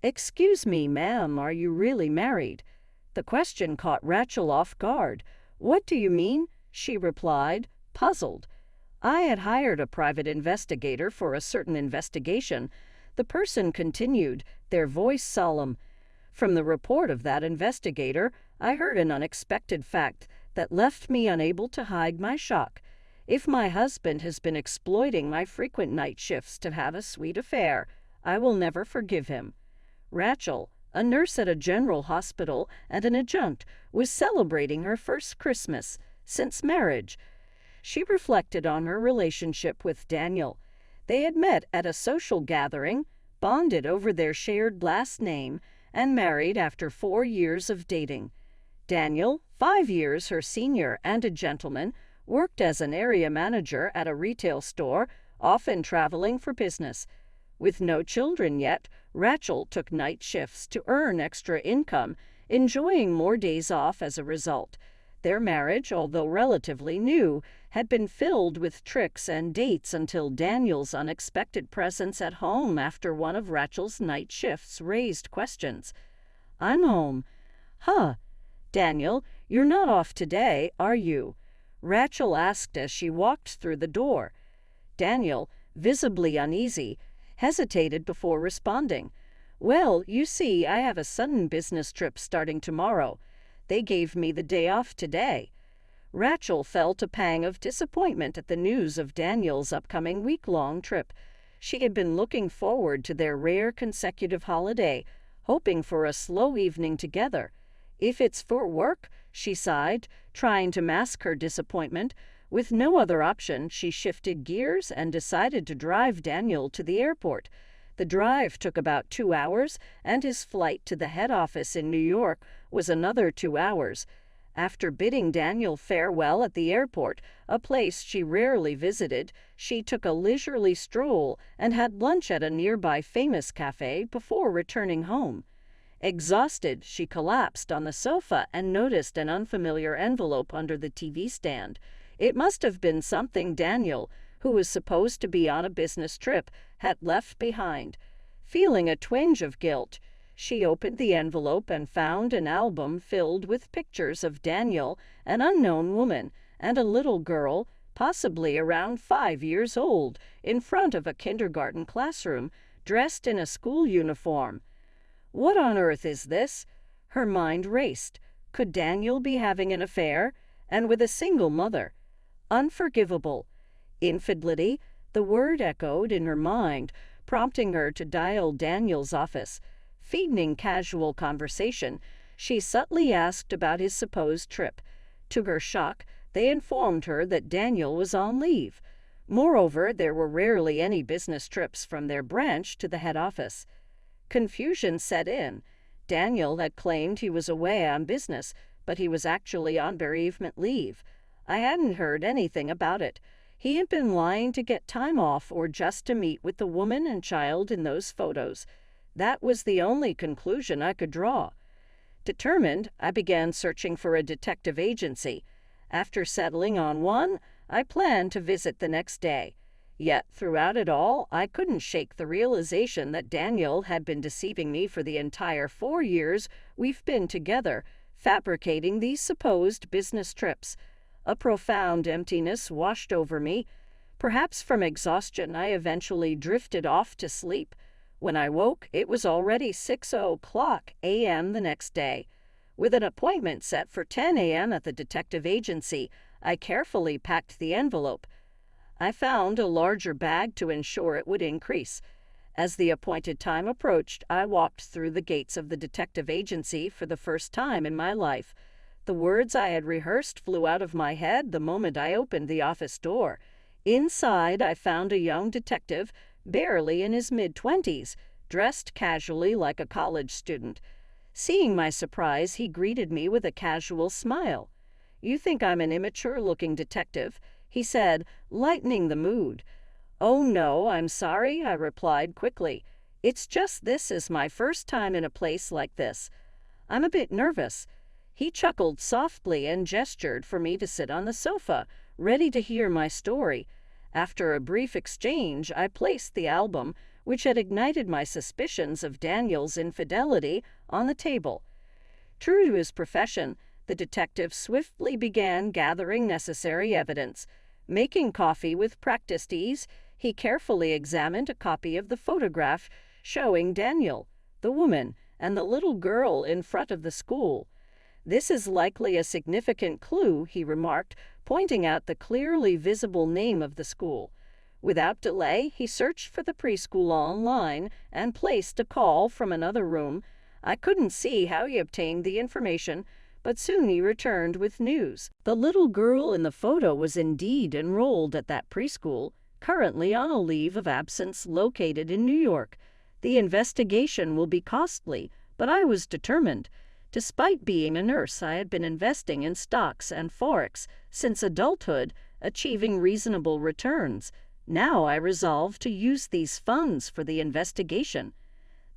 "Excuse me, ma'am, are you really married?" The question caught Rachel off guard. "What do you mean?" she replied, puzzled. "I had hired a private investigator for a certain investigation," the person continued, their voice solemn. "From the report of that investigator, I heard an unexpected fact that left me unable to hide my shock. If my husband has been exploiting my frequent night shifts to have a sweet affair, I will never forgive him." Rachel, a nurse at a general hospital and an adjunct, was celebrating her first Christmas since marriage. She reflected on her relationship with Daniel. They had met at a social gathering, bonded over their shared last name, and married after 4 years of dating. Daniel, 5 years her senior and a gentleman, worked as an area manager at a retail store, often traveling for business. With no children yet, Rachel took night shifts to earn extra income, enjoying more days off as a result. Their marriage, although relatively new, had been filled with tricks and dates until Daniel's unexpected presence at home after one of Rachel's night shifts raised questions. "I'm home." "Huh. Daniel, you're not off today, are you?" Rachel asked as she walked through the door. Daniel, visibly uneasy, hesitated before responding. "Well, you see, I have a sudden business trip starting tomorrow. They gave me the day off today." Rachel felt a pang of disappointment at the news of Daniel's upcoming week-long trip. She had been looking forward to their rare consecutive holiday, hoping for a slow evening together. "If it's for work," she sighed, trying to mask her disappointment. With no other option, she shifted gears and decided to drive Daniel to the airport. The drive took about 2 hours, and his flight to the head office in New York was another 2 hours. After bidding Daniel farewell at the airport, a place she rarely visited, she took a leisurely stroll and had lunch at a nearby famous cafe before returning home. Exhausted, she collapsed on the sofa and noticed an unfamiliar envelope under the TV stand. It must have been something Daniel, who was supposed to be on a business trip, had left behind. Feeling a twinge of guilt, she opened the envelope and found an album filled with pictures of Daniel, an unknown woman, and a little girl, possibly around 5 years old, in front of a kindergarten classroom, dressed in a school uniform. What on earth is this? Her mind raced. Could Daniel be having an affair? And with a single mother? Unforgivable. Infidelity, the word echoed in her mind, prompting her to dial Daniel's office. Feigning casual conversation, she subtly asked about his supposed trip. To her shock, they informed her that Daniel was on leave. Moreover, there were rarely any business trips from their branch to the head office. Confusion set in. Daniel had claimed he was away on business, but he was actually on bereavement leave. I hadn't heard anything about it. He had been lying to get time off or just to meet with the woman and child in those photos. That was the only conclusion I could draw. Determined, I began searching for a detective agency. After settling on one, I planned to visit the next day. Yet throughout it all, I couldn't shake the realization that Daniel had been deceiving me for the entire 4 years we've been together, fabricating these supposed business trips. A profound emptiness washed over me. Perhaps from exhaustion, I eventually drifted off to sleep. When I woke, it was already 6:00 a.m. the next day. With an appointment set for 10 a.m. at the detective agency, I carefully packed the envelope. I found a larger bag to ensure it would increase. As the appointed time approached, I walked through the gates of the detective agency for the first time in my life. The words I had rehearsed flew out of my head the moment I opened the office door. Inside, I found a young detective, barely in his mid-20s, dressed casually like a college student. Seeing my surprise, he greeted me with a casual smile. "You think I'm an immature-looking detective," he said, lightening the mood. "Oh, no, I'm sorry," I replied quickly. "It's just this is my first time in a place like this. I'm a bit nervous." He chuckled softly and gestured for me to sit on the sofa, ready to hear my story. After a brief exchange, I placed the album, which had ignited my suspicions of Daniel's infidelity, on the table. True to his profession, the detective swiftly began gathering necessary evidence. Making coffee with practiced ease, he carefully examined a copy of the photograph showing Daniel, the woman, and the little girl in front of the school. "This is likely a significant clue," he remarked, pointing out the clearly visible name of the school. Without delay, he searched for the preschool online and placed a call from another room. I couldn't see how he obtained the information, but soon he returned with news. The little girl in the photo was indeed enrolled at that preschool, currently on a leave of absence located in New York. The investigation will be costly, but I was determined. Despite being a nurse, I had been investing in stocks and forex since adulthood, achieving reasonable returns. Now I resolved to use these funds for the investigation.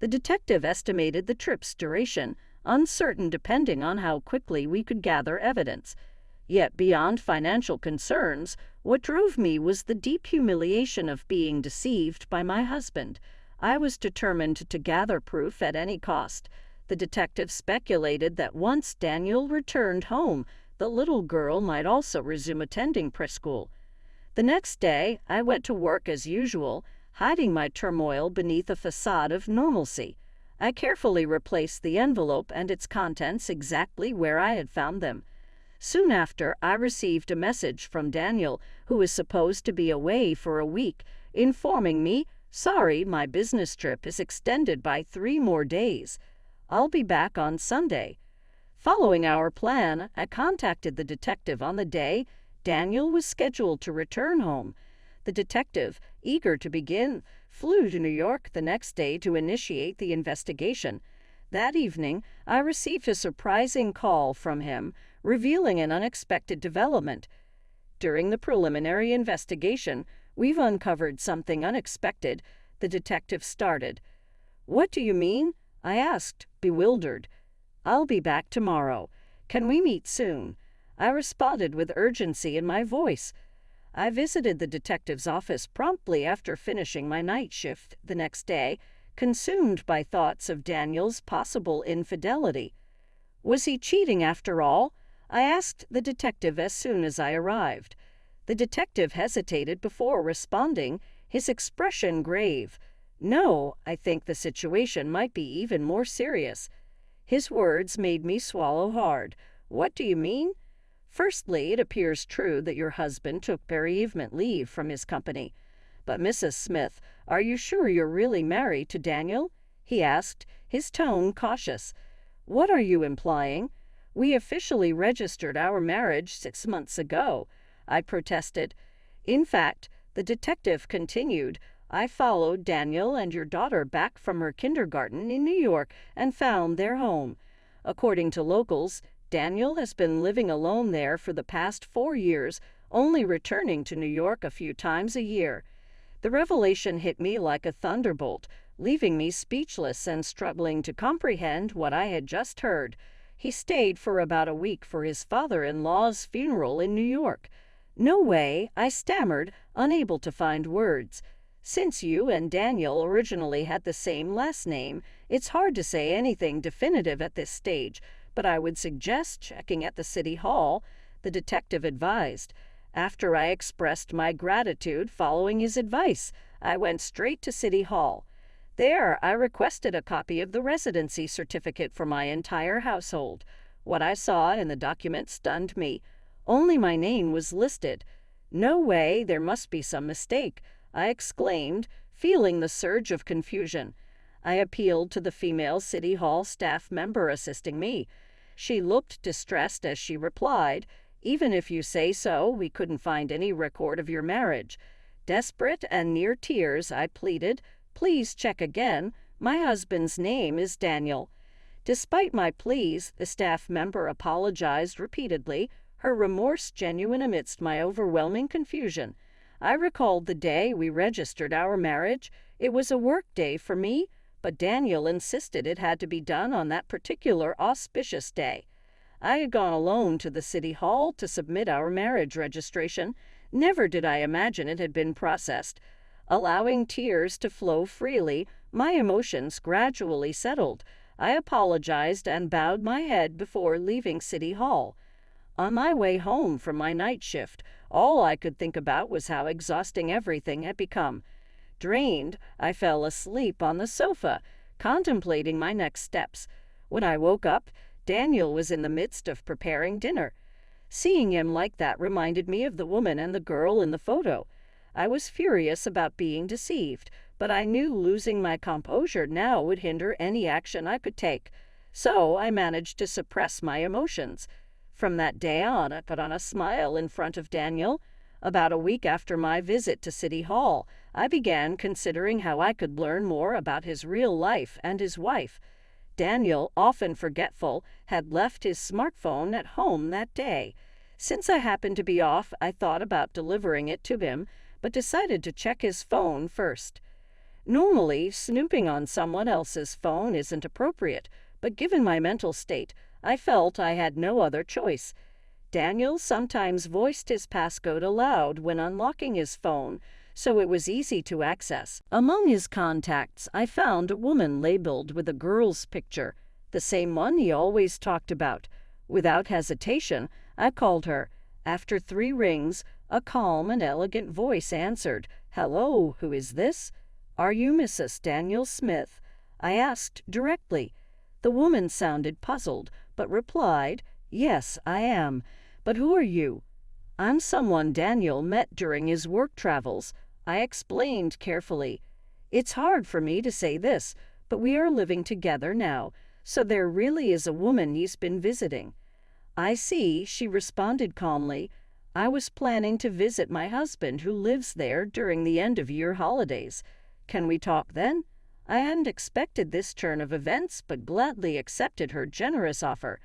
The detective estimated the trip's duration, uncertain depending on how quickly we could gather evidence. Yet beyond financial concerns, what drove me was the deep humiliation of being deceived by my husband. I was determined to gather proof at any cost. The detective speculated that once Daniel returned home, the little girl might also resume attending preschool. The next day, I went to work as usual, hiding my turmoil beneath a facade of normalcy. I carefully replaced the envelope and its contents exactly where I had found them. Soon after, I received a message from Daniel, who was supposed to be away for a week, informing me, "Sorry, my business trip is extended by 3 more days. I'll be back on Sunday." Following our plan, I contacted the detective on the day Daniel was scheduled to return home. The detective, eager to begin, flew to New York the next day to initiate the investigation. That evening, I received a surprising call from him, revealing an unexpected development. "During the preliminary investigation, we've uncovered something unexpected," the detective started. "What do you mean?" I asked, bewildered. "I'll be back tomorrow. Can we meet soon?" I responded with urgency in my voice. I visited the detective's office promptly after finishing my night shift the next day, consumed by thoughts of Daniel's possible infidelity. Was he cheating after all? I asked the detective as soon as I arrived. The detective hesitated before responding, his expression grave. "No, I think the situation might be even more serious." His words made me swallow hard. "What do you mean?" "Firstly, it appears true that your husband took bereavement leave from his company. But Mrs. Smith, are you sure you're really married to Daniel?" he asked, his tone cautious. "What are you implying?" "We officially registered our marriage 6 months ago," I protested. "In fact," the detective continued, "I followed Daniel and your daughter back from her kindergarten in New York and found their home. According to locals, Daniel has been living alone there for the past 4 years, only returning to New York a few times a year." The revelation hit me like a thunderbolt, leaving me speechless and struggling to comprehend what I had just heard. He stayed for about a week for his father-in-law's funeral in New York. "No way," I stammered, unable to find words. "Since you and Daniel originally had the same last name, it's hard to say anything definitive at this stage, but I would suggest checking at the city hall," the detective advised. After I expressed my gratitude following his advice, I went straight to City Hall. There, I requested a copy of the residency certificate for my entire household. What I saw in the document stunned me. Only my name was listed. "No way, there must be some mistake," I exclaimed, feeling the surge of confusion. I appealed to the female City Hall staff member assisting me. She looked distressed as she replied, "Even if you say so, we couldn't find any record of your marriage." Desperate and near tears, I pleaded, "Please check again. My husband's name is Daniel." Despite my pleas, the staff member apologized repeatedly, her remorse genuine amidst my overwhelming confusion. I recalled the day we registered our marriage. It was a work day for me, but Daniel insisted it had to be done on that particular auspicious day. I had gone alone to the city hall to submit our marriage registration. Never did I imagine it had been processed. Allowing tears to flow freely, my emotions gradually settled. I apologized and bowed my head before leaving City Hall. On my way home from my night shift, all I could think about was how exhausting everything had become. Drained, I fell asleep on the sofa, contemplating my next steps. When I woke up, Daniel was in the midst of preparing dinner. Seeing him like that reminded me of the woman and the girl in the photo. I was furious about being deceived, but I knew losing my composure now would hinder any action I could take. So I managed to suppress my emotions. From that day on, I put on a smile in front of Daniel. About a week after my visit to City Hall, I began considering how I could learn more about his real life and his wife. Daniel, often forgetful, had left his smartphone at home that day. Since I happened to be off, I thought about delivering it to him, but decided to check his phone first. Normally, snooping on someone else's phone isn't appropriate, but given my mental state, I felt I had no other choice. Daniel sometimes voiced his passcode aloud when unlocking his phone, so it was easy to access. Among his contacts, I found a woman labeled with a girl's picture, the same one he always talked about. Without hesitation, I called her. After 3 rings, a calm and elegant voice answered, "Hello, who is this?" "Are you Mrs. Daniel Smith?" I asked directly. The woman sounded puzzled, but replied, "Yes, I am. But who are you?" "I'm someone Daniel met during his work travels," I explained carefully. "It's hard for me to say this, but we are living together now, so there really is a woman he's been visiting." "I see," she responded calmly. "I was planning to visit my husband who lives there during the end-of-year holidays. Can we talk then?" I hadn't expected this turn of events, but gladly accepted her generous offer.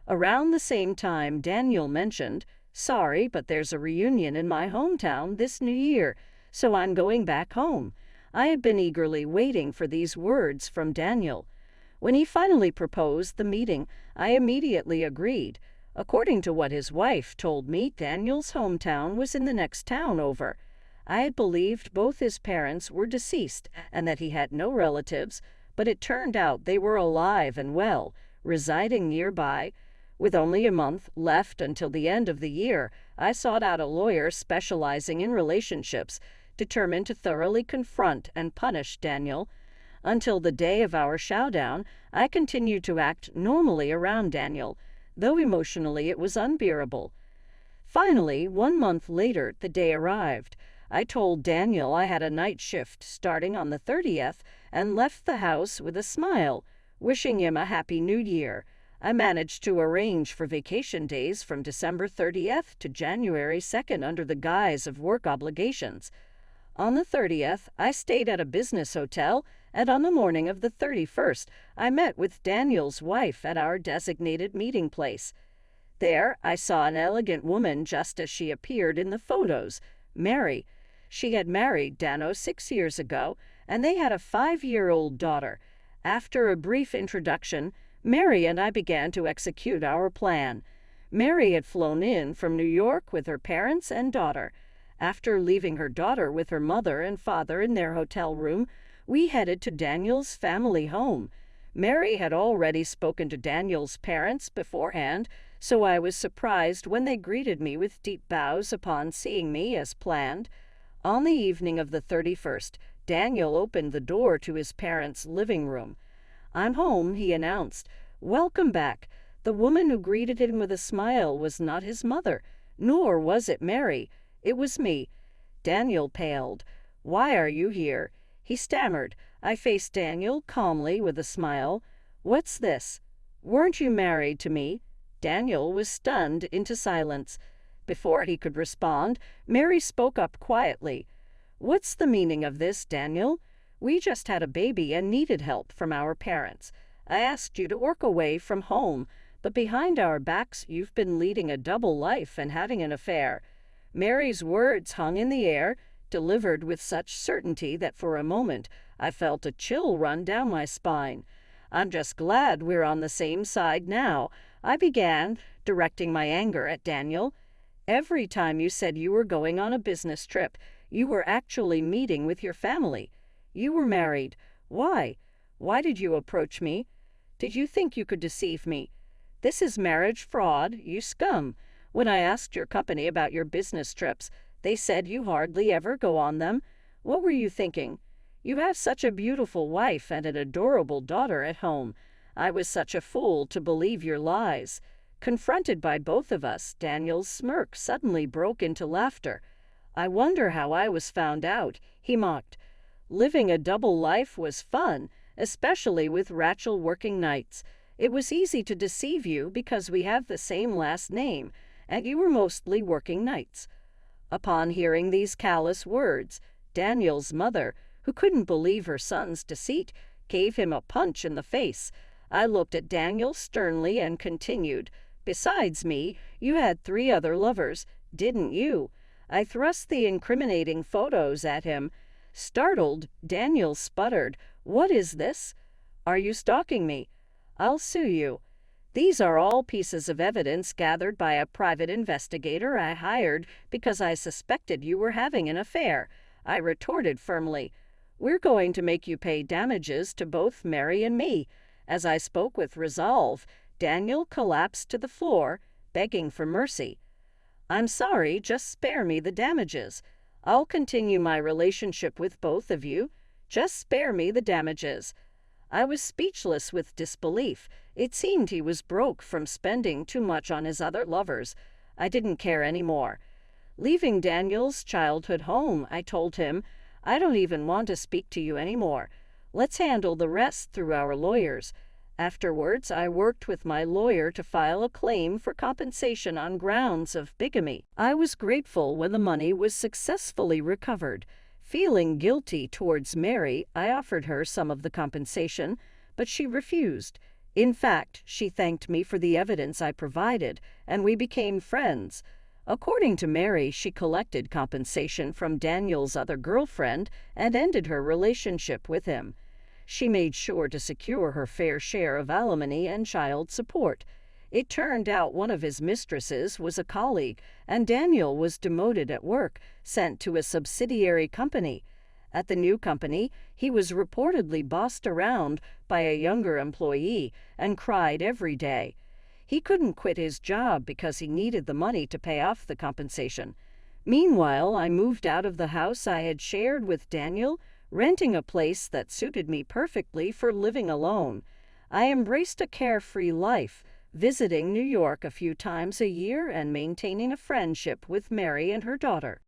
Around the same time, Daniel mentioned, "Sorry, but there's a reunion in my hometown this New Year, so I'm going back home." I had been eagerly waiting for these words from Daniel. When he finally proposed the meeting, I immediately agreed. According to what his wife told me, Daniel's hometown was in the next town over. I had believed both his parents were deceased and that he had no relatives, but it turned out they were alive and well, residing nearby. With only a month left until the end of the year, I sought out a lawyer specializing in relationships, determined to thoroughly confront and punish Daniel. Until the day of our showdown, I continued to act normally around Daniel, though emotionally it was unbearable. Finally, 1 month later, the day arrived. I told Daniel I had a night shift starting on the 30th and left the house with a smile, wishing him a happy new year. I managed to arrange for vacation days from December 30th to January 2nd under the guise of work obligations. On the 30th, I stayed at a business hotel, and on the morning of the 31st, I met with Daniel's wife at our designated meeting place. There, I saw an elegant woman just as she appeared in the photos, Mary. She had married Dano 6 years ago, and they had a 5-year-old daughter. After a brief introduction, Mary and I began to execute our plan. Mary had flown in from New York with her parents and daughter. After leaving her daughter with her mother and father in their hotel room, we headed to Daniel's family home. Mary had already spoken to Daniel's parents beforehand, so I was surprised when they greeted me with deep bows upon seeing me as planned. On the evening of the 31st, Daniel opened the door to his parents' living room. "I'm home," he announced. "Welcome back." The woman who greeted him with a smile was not his mother, nor was it Mary. It was me. Daniel paled. "Why are you here?" He stammered. I faced Daniel calmly with a smile. "What's this? Weren't you married to me?" Daniel was stunned into silence. Before he could respond, Mary spoke up quietly. "What's the meaning of this, Daniel? We just had a baby and needed help from our parents. I asked you to work away from home, but behind our backs you've been leading a double life and having an affair." Mary's words hung in the air, delivered with such certainty that for a moment I felt a chill run down my spine. "I'm just glad we're on the same side now," I began, directing my anger at Daniel. "Every time you said you were going on a business trip, You were actually meeting with your family. You were married. Why? Why did you approach me? Did you think you could deceive me? This is marriage fraud, you scum. When I asked your company about your business trips, they said you hardly ever go on them. What were you thinking? You have such a beautiful wife and an adorable daughter at home. I was such a fool to believe your lies. Confronted by both of us, Daniel's smirk suddenly broke into laughter. I wonder how I was found out, he mocked. Living a double life was fun, especially with Rachel working nights. It was easy to deceive you because we have the same last name, and you were mostly working nights. Upon hearing these callous words, Daniel's mother, who couldn't believe her son's deceit, gave him a punch in the face. I looked at Daniel sternly and continued, "Besides me, you had 3 other lovers, didn't you?" I thrust the incriminating photos at him. Startled, Daniel sputtered, "What is this? Are you stalking me? I'll sue you." These are all pieces of evidence gathered by a private investigator I hired because I suspected you were having an affair. I retorted firmly, "We're going to make you pay damages to both Mary and me." As I spoke with resolve, Daniel collapsed to the floor, begging for mercy. "I'm sorry, just spare me the damages. I'll continue my relationship with both of you. Just spare me the damages." I was speechless with disbelief. It seemed he was broke from spending too much on his other lovers. I didn't care anymore. Leaving Daniel's childhood home, I told him, "I don't even want to speak to you anymore. Let's handle the rest through our lawyers." Afterwards, I worked with my lawyer to file a claim for compensation on grounds of bigamy. I was grateful when the money was successfully recovered. Feeling guilty towards Mary, I offered her some of the compensation, but she refused. In fact, she thanked me for the evidence I provided, and we became friends. According to Mary, she collected compensation from Daniel's other girlfriend and ended her relationship with him. She made sure to secure her fair share of alimony and child support. It turned out one of his mistresses was a colleague, and Daniel was demoted at work, sent to a subsidiary company. At the new company, he was reportedly bossed around by a younger employee and cried every day. He couldn't quit his job because he needed the money to pay off the compensation. Meanwhile, I moved out of the house I had shared with Daniel, renting a place that suited me perfectly for living alone. I embraced a carefree life, visiting New York a few times a year and maintaining a friendship with Mary and her daughter.